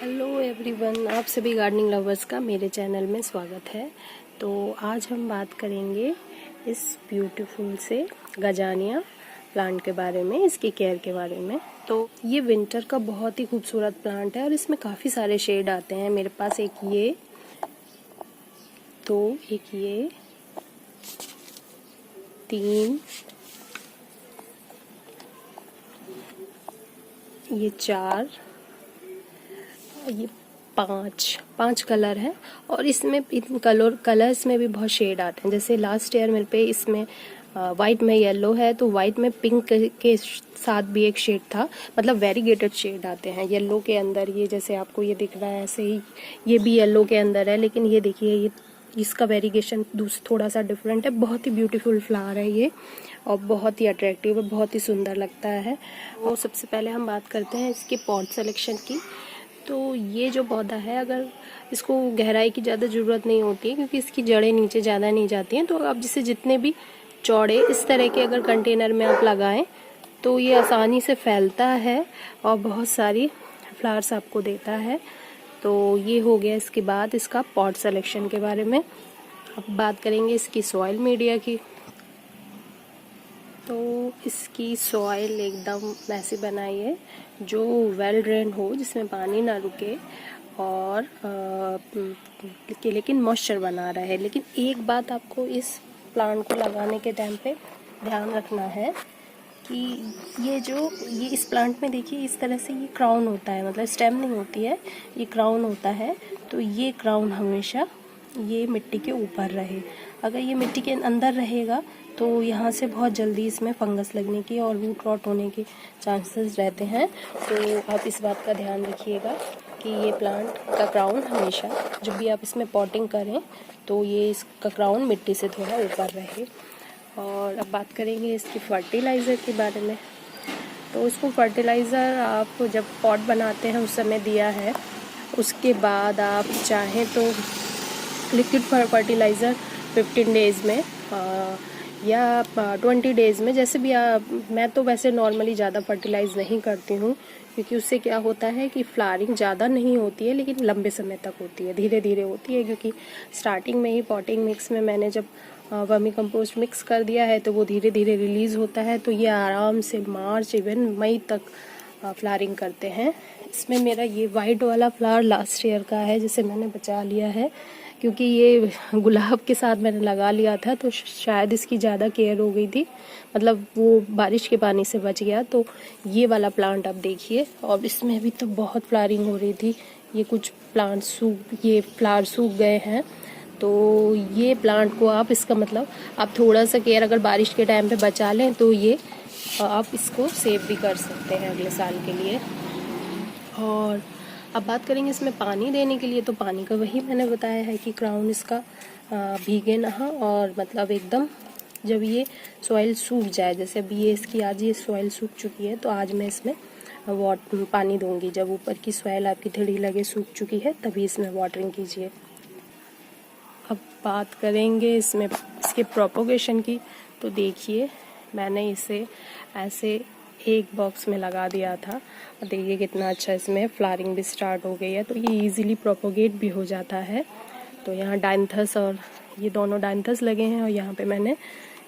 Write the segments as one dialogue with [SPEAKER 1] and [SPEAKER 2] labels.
[SPEAKER 1] Hello everyone, आप सभी gardening lovers का मेरे चैनल में स्वागत है। तो आज हम बात करेंगे इस ब्यूटीफुल से गजानिया प्लांट के बारे में, इसकी केयर के बारे में। तो ये विंटर का बहुत ही खूबसूरत प्लांट है और इसमें काफ़ी सारे शेड आते हैं। मेरे पास एक ये, दो, एक ये, तीन, ये चार, ये पांच कलर है। और इसमें इन कलर्स में भी बहुत शेड आते हैं। जैसे लास्ट ईयर मेरे पे इसमें वाइट में येलो है, तो वाइट में पिंक के साथ भी एक शेड था। मतलब वेरीगेटेड शेड आते हैं येलो के अंदर। ये जैसे आपको ये दिख रहा है, ऐसे ही ये भी येलो के अंदर है, लेकिन ये देखिए ये इसका वेरिएशन थोड़ा सा डिफरेंट है। बहुत ही ब्यूटीफुल फ्लावर है ये और बहुत ही अट्रैक्टिव है, बहुत ही सुंदर लगता है। वो सबसे पहले हम बात करते हैं इसके पॉट सिलेक्शन की। तो ये जो पौधा है, अगर इसको गहराई की ज़्यादा ज़रूरत नहीं होती है क्योंकि इसकी जड़ें नीचे ज़्यादा नहीं जाती हैं। तो आप जिसे जितने भी चौड़े इस तरह के अगर कंटेनर में आप लगाएं तो ये आसानी से फैलता है और बहुत सारी फ्लावर्स आपको देता है। तो ये हो गया। इसके बाद इसका पॉट सिलेक्शन के बारे में अब बात करेंगे इसकी सॉइल मीडिया की। तो इसकी सॉइल एकदम वैसे बनाइए जो वेल ड्रेन हो, जिसमें पानी ना रुके और लेकिन मॉइस्चर बना रहा है। लेकिन एक बात आपको इस प्लांट को लगाने के टाइम पे ध्यान रखना है कि ये इस प्लांट में देखिए इस तरह से ये क्राउन होता है, मतलब स्टेम नहीं होती है, ये क्राउन होता है। तो ये क्राउन हमेशा ये मिट्टी के ऊपर रहे। अगर ये मिट्टी के अंदर रहेगा तो यहाँ से बहुत जल्दी इसमें फंगस लगने की और रूट रॉट होने के चांसेस रहते हैं। तो आप इस बात का ध्यान रखिएगा कि ये प्लांट का क्राउन हमेशा जब भी आप इसमें पॉटिंग करें तो ये इसका क्राउन मिट्टी से थोड़ा ऊपर रहे। और अब बात करेंगे इसकी फर्टिलाइज़र के बारे में। तो इसको फर्टिलाइज़र आप जब पॉट बनाते हैं उस समय दिया है, उसके बाद आप चाहें तो लिक्विड फर्टिलाइज़र 15 डेज़ में या 20 डेज़ में, जैसे भी मैं तो वैसे नॉर्मली ज़्यादा फर्टिलाइज़ नहीं करती हूँ क्योंकि उससे क्या होता है कि फ्लावरिंग ज़्यादा नहीं होती है लेकिन लंबे समय तक होती है, धीरे धीरे होती है। क्योंकि स्टार्टिंग में ही पॉटिंग मिक्स में मैंने जब वर्मी कंपोस्ट मिक्स कर दिया है तो वो धीरे धीरे रिलीज़ होता है। तो ये आराम से मार्च इवन मई तक फ्लावरिंग करते हैं। इसमें मेरा ये वाइट वाला फ्लावर लास्ट ईयर का है जिसे मैंने बचा लिया है क्योंकि ये गुलाब के साथ मैंने लगा लिया था, तो शायद इसकी ज़्यादा केयर हो गई थी, मतलब वो बारिश के पानी से बच गया। तो ये वाला प्लांट आप देखिए, और इसमें भी तो बहुत फ्लावरिंग हो रही थी। ये कुछ ये फ्लावर सूख गए हैं। तो ये प्लांट को आप इसका मतलब आप थोड़ा सा केयर अगर बारिश के टाइम पे बचा लें तो ये आप इसको सेव भी कर सकते हैं अगले साल के लिए। और अब बात करेंगे इसमें पानी देने के लिए। तो पानी का वही मैंने बताया है कि क्राउन इसका भीगे ना, और मतलब एकदम जब ये सॉइल सूख जाए, जैसे अभी ये इसकी आज ये सॉइल सूख चुकी है तो आज मैं इसमें पानी दूंगी। जब ऊपर की सॉइल आपकी थोड़ी लगे सूख चुकी है तभी इसमें वाटरिंग कीजिए। अब बात करेंगे इसमें इसके प्रोपोगेशन की। तो देखिए मैंने इसे ऐसे एक बॉक्स में लगा दिया था और देखिए कितना अच्छा इसमें फ्लावरिंग भी स्टार्ट हो गई है। तो ये इजीली प्रोपोगेट भी हो जाता है। तो यहाँ डायंथस और ये दोनों डायंथस लगे हैं और यहाँ पे मैंने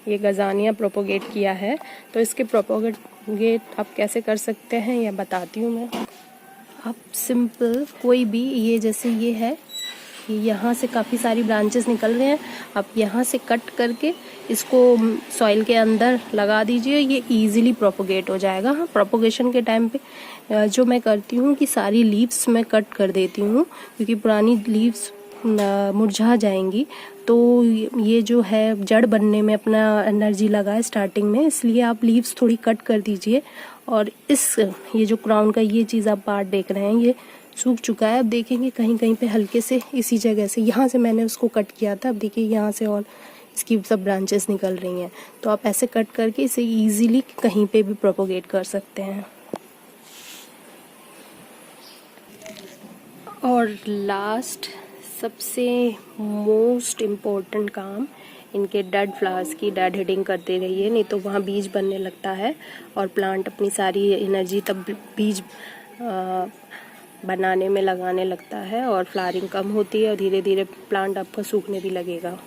[SPEAKER 1] ये गजानिया प्रोपोगेट किया है। तो इसके प्रोपोगेट आप कैसे कर सकते हैं यह बताती हूँ मैं। आप सिंपल कोई भी, ये जैसे ये है, यहाँ से काफ़ी सारी ब्रांचेस निकल रहे हैं, आप यहाँ से कट करके इसको सॉइल के अंदर लगा दीजिए, ये इजीली प्रोपोगेट हो जाएगा। हाँ, प्रोपोगेशन के टाइम पे जो मैं करती हूँ कि सारी लीव्स मैं कट कर देती हूँ क्योंकि पुरानी लीव्स मुरझा जाएंगी। तो ये जो है जड़ बनने में अपना एनर्जी लगाए स्टार्टिंग में, इसलिए आप लीव्स थोड़ी कट कर दीजिए। और ये जो क्राउन का ये चीज़ आप पार्ट देख रहे हैं ये सूख चुका है। अब देखेंगे कहीं कहीं पे हल्के से इसी जगह से, यहाँ से मैंने उसको कट किया था, अब देखिए यहाँ से और इसकी सब ब्रांचेस निकल रही हैं। तो आप ऐसे कट करके इसे इजीली कहीं पे भी प्रोपोगेट कर सकते हैं। और लास्ट सबसे मोस्ट इम्पोर्टेंट काम, इनके डेड फ्लावर्स की डेड हेडिंग करते रहिए, नहीं तो वहाँ बीज बनने लगता है और प्लांट अपनी सारी एनर्जी तब बीज बनाने में लगाने लगता है और फ्लावरिंग कम होती है और धीरे धीरे प्लांट आपका सूखने भी लगेगा।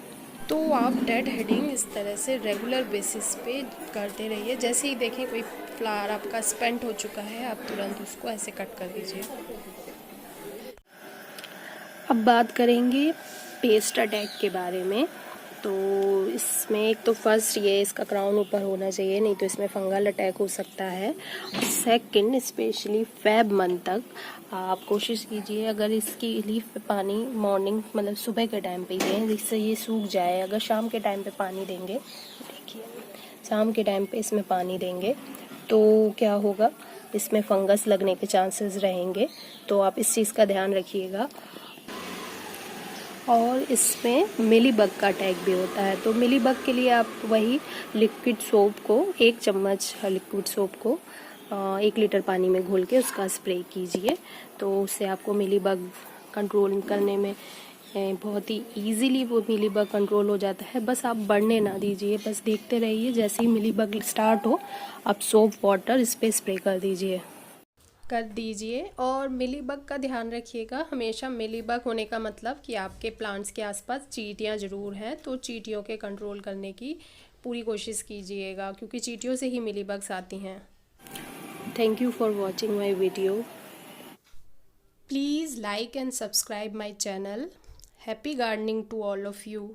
[SPEAKER 1] तो आप डेड हेडिंग इस तरह से रेगुलर बेसिस पे करते रहिए। जैसे ही देखें कोई फ्लावर आपका स्पेंट हो चुका है, आप तुरंत उसको ऐसे कट कर दीजिए। अब बात करेंगे पेस्ट अटैक के बारे में। तो इसमें एक तो फर्स्ट ये इसका क्राउन ऊपर होना चाहिए, नहीं तो इसमें फंगल अटैक हो सकता है। सेकंड, स्पेशली फेब मंथ तक आप कोशिश कीजिए अगर इसकी लीफ पे पानी मॉर्निंग मतलब सुबह के टाइम पे दें, जिससे ये सूख जाए। अगर शाम के टाइम पे पानी देंगे, देखिए शाम के टाइम पे इसमें पानी देंगे तो क्या होगा, इसमें फंगस लगने के चांसेस रहेंगे। तो आप इस चीज़ का ध्यान रखिएगा। और इसमें मिलीबग का अटैक भी होता है। तो मिलीबग के लिए आप वही लिक्विड सोप को 1 चम्मच लिक्विड सोप को 1 लीटर पानी में घोल के उसका स्प्रे कीजिए। तो उससे आपको मिलीबग कंट्रोल करने में बहुत ही इजीली वो मिलीबग कंट्रोल हो जाता है। बस आप बढ़ने ना दीजिए, बस देखते रहिए। जैसे ही मिलीबग स्टार्ट हो आप सोप वाटर इस पर स्प्रे कर दीजिए। और मिलीबग का ध्यान रखिएगा, हमेशा मिलीबग होने का मतलब कि आपके प्लांट्स के आसपास चींटियां ज़रूर हैं, तो चींटियों के कंट्रोल करने की पूरी कोशिश कीजिएगा, क्योंकि चींटियों से ही मिलीबग्स आती हैं। Thank you for watching my video. Please like and subscribe my channel. Happy gardening to all of you.